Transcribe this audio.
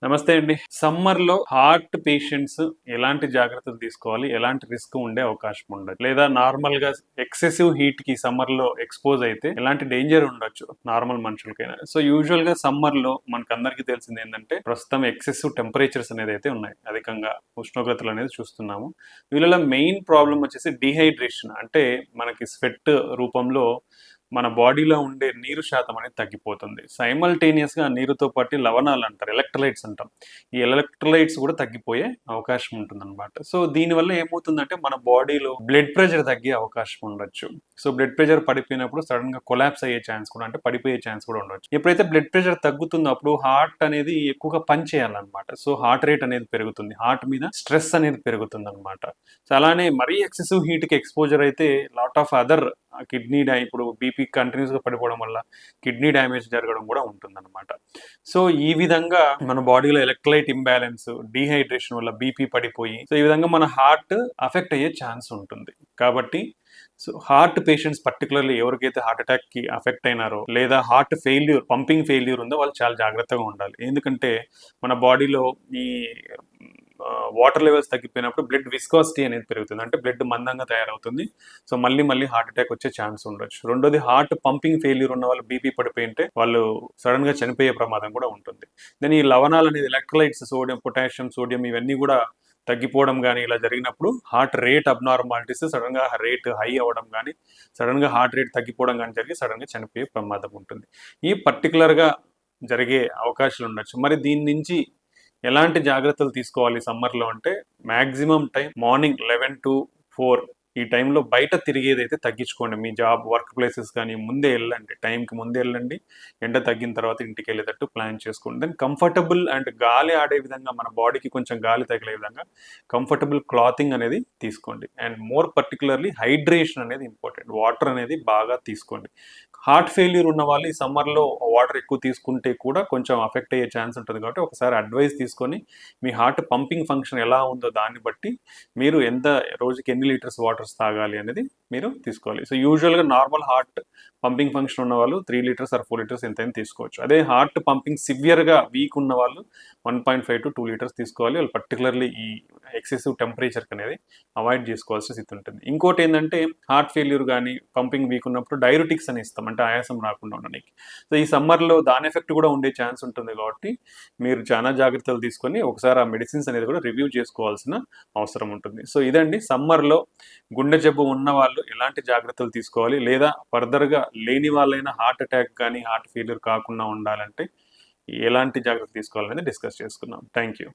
నమస్తే అండి. సమ్మర్‌లో హార్ట్ పేషెంట్స్ ఎలాంటి జాగ్రత్తలు తీసుకోవాలి? ఎలాంటి రిస్క్ ఉండే అవకాశం ఉండదు? లేదా నార్మల్‌గా ఎక్సెసివ్ హీట్‌కి సమ్మర్‌లో ఎక్స్‌పోజ్ అయితే ఎలాంటి డేంజర్ ఉండొచ్చు నార్మల్ మనుషులకైనా? సో, యూజువల్‌గా సమ్మర్‌లో మనకందరికీ తెలిసిందేంటంటే ప్రస్తుతం ఎక్సెసివ్ టెంపరేచర్స్ అనేదైతే ఉన్నాయి. అధికంగా ఉష్ణోగ్రతలు అనేది చూస్తున్నాము. వీళ్ళలో మెయిన్ ప్రాబ్లమ్ వచ్చేసి డీహైడ్రేషన్. అంటే మనకి స్వెట్ రూపంలో మన బాడీలో ఉండే నీరు శాతం అనేది తగ్గిపోతుంది. సైమల్టేనియస్‌గా నీరుతో పాటు లవణాలు అంటారు. ఎలక్ట్రోలైట్స్ అంటాం. ఈ ఎలక్ట్రోలైట్స్ కూడా తగ్గిపోయే అవకాశం ఉంటుందన్నమాట. సో, దీనివల్ల ఏమవుతుందంటే మన బాడీలో బ్లడ్ ప్రెషర్ తగ్గే అవకాశం ఉండొచ్చు. సో, బ్లడ్ ప్రెషర్ పడిపోయినప్పుడు సడెన్‌గా కొలాప్స్ అయ్యే ఛాన్స్ కూడా అంటే పడిపోయే ఛాన్స్ కూడా ఉండొచ్చు. ఎప్పుడైతే బ్లడ్ ప్రెషర్ తగ్గుతుందో అప్పుడు హార్ట్ అనేది ఎక్కువగా పని చేయాలన్నమాట. సో, హార్ట్ రేట్ అనేది పెరుగుతుంది. హార్ట్ మీద స్ట్రెస్ అనేది పెరుగుతుందన్నమాట. సో, అలానే మరీ ఎక్సెసివ్ హీట్‌కి ఎక్స్‌పోజర్ అయితే లాట్ ఆఫ్ అదర్ ఇప్పుడు బీపీ కంటిన్యూస్‌గా పడిపోవడం వల్ల కిడ్నీ డ్యామేజ్ జరగడం కూడా ఉంటుందన్నమాట. సో, ఈ విధంగా మన బాడీలో ఎలక్ట్రోలైట్ ఇంబాలెన్స్, డీహైడ్రేషన్ వల్ల బీపీ పడిపోయి సో, ఈ విధంగా మన హార్ట్ అఫెక్ట్ అయ్యే ఛాన్స్ ఉంటుంది. కాబట్టి సో, హార్ట్ పేషెంట్స్ పర్టికులర్‌లీ ఎవరికైతే హార్ట్ అటాక్‌కి అఫెక్ట్ అయినారో లేదా హార్ట్ ఫెయిల్యూర్, పంపింగ్ ఫెయిల్యూర్ ఉందో వాళ్ళు చాలా జాగ్రత్తగా ఉండాలి. ఎందుకంటే మన బాడీలో ఈ వాటర్ లెవెల్స్ తగ్గిపోయినప్పుడు బ్లడ్ విస్కాసిటీ అనేది పెరుగుతుంది. అంటే బ్లడ్ మందంగా తయారవుతుంది. సో, మళ్ళీ హార్ట్ అటాక్ వచ్చే ఛాన్స్ ఉండొచ్చు. రెండోది హార్ట్ పంపింగ్ ఫెయిల్యూర్ ఉన్న వాళ్ళు బీపీ పడిపోయింటే వాళ్ళు సడన్‌గా చనిపోయే ప్రమాదం కూడా ఉంటుంది. దెన్ ఈ లవణాలు అనేది ఎలక్ట్రోలైట్స్ సోడియం, పొటాషియం, సోడియం ఇవన్నీ కూడా తగ్గిపోవడం గానీ ఇలా జరిగినప్పుడు హార్ట్ రేట్ అబ్నార్మాలిటీస్ సడన్‌గా రేట్ హై అవ్వడం గానీ, సడన్‌గా హార్ట్ రేట్ తగ్గిపోవడం గానీ జరిగి సడన్‌గా చనిపోయే ప్రమాదం ఉంటుంది. ఈ పర్టిక్యులర్‌గా జరిగే అవకాశాలు ఉండొచ్చు. మరి దీని నుంచి ఎలాంటి జాగ్రత్తలు తీసుకోవాలి సమ్మర్‌లో అంటే, మాక్సిమం టైం మార్నింగ్ 11-4 ఈ టైంలో బయట తిరిగేదైతే తగ్గించుకోండి. మీ జాబ్ వర్క్ ప్లేసెస్ కానీ ముందే ఎళ్ళండి. టైంకి ముందే ఎళ్ళండి. ఎండ తగ్గిన తర్వాత ఇంటికెళ్ళేటట్టు ప్లాన్ చేసుకోండి. దెన్ కంఫర్టబుల్ అండ్ గాలి ఆడే విధంగా మన బాడీకి కొంచెం గాలి తగిలే విధంగా కంఫర్టబుల్ క్లాతింగ్ అనేది తీసుకోండి. అండ్ మోర్ పర్టిక్యులర్‌లీ హైడ్రేషన్ అనేది ఇంపార్టెంట్. వాటర్ అనేది బాగా తీసుకోండి. హార్ట్ ఫెయిల్యూర్ ఉన్న వాళ్ళు ఈ సమ్మర్‌లో వాటర్ ఎక్కువ తీసుకుంటే కూడా కొంచెం అఫెక్ట్ అయ్యే ఛాన్స్ ఉంటుంది కాబట్టి ఒకసారి అడ్వైస్ తీసుకొని మీ హార్ట్ పంపింగ్ ఫంక్షన్ ఎలా ఉందో దాన్ని బట్టి మీరు రోజుకి ఎన్ని లీటర్స్ వాటర్స్ తాగాలి అనేది మీరు తీసుకోవాలి. సో, యూజువల్‌గా నార్మల్ హార్ట్ పంపింగ్ ఫంక్షన్ ఉన్న వాళ్ళు 3 లీటర్స్ ఆర్ 4 లీటర్స్ ఎంతైనా తీసుకోవచ్చు. అదే హార్ట్ పంపింగ్ సివియర్‌గా వీక్ ఉన్న వాళ్ళు 1.5-2 లీటర్స్ తీసుకోవాలి. వాళ్ళు పర్టికులర్‌లీ ఈ ఎక్సెసివ్ టెంపరేచర్‌కి అనేది అవాయిడ్ చేసుకోవాల్సిన స్థితి ఉంటుంది. ఇంకోటి ఏంటంటే హార్ట్ ఫెయిల్యూర్ గానీ, పంపింగ్ వీక్ ఉన్నప్పుడు డైయూరిటిక్స్ అని ఇస్తాం. అంటే ఆయాసం రాకుండా ఉండడానికి. సో, ఈ సమ్మర్‌లో దాని ఎఫెక్ట్ కూడా ఉండే ఛాన్స్ ఉంటుంది కాబట్టి మీరు చాలా జాగ్రత్తలు తీసుకొని ఒకసారి ఆ మెడిసిన్స్ అనేది కూడా రివ్యూ చేసుకోవాల్సిన అవసరం ఉంటుంది. సో, ఇదండి సమ్మర్‌లో గుండె జబ్బు ఉన్నవాళ్ళు ఎలాంటి జాగ్రత్తలు తీసుకోవాలి? లేదా ఫర్దర్‌గా లేని వాళ్ళైనా హార్ట్ అటాక్ గానీ, హార్ట్ ఫెయిల్యూర్ కాకుండా ఉండాలంటే ఎలాంటి జాగ్రత్తలు తీసుకోవాలనేది డిస్కస్ చేసుకుందాం. Thank you.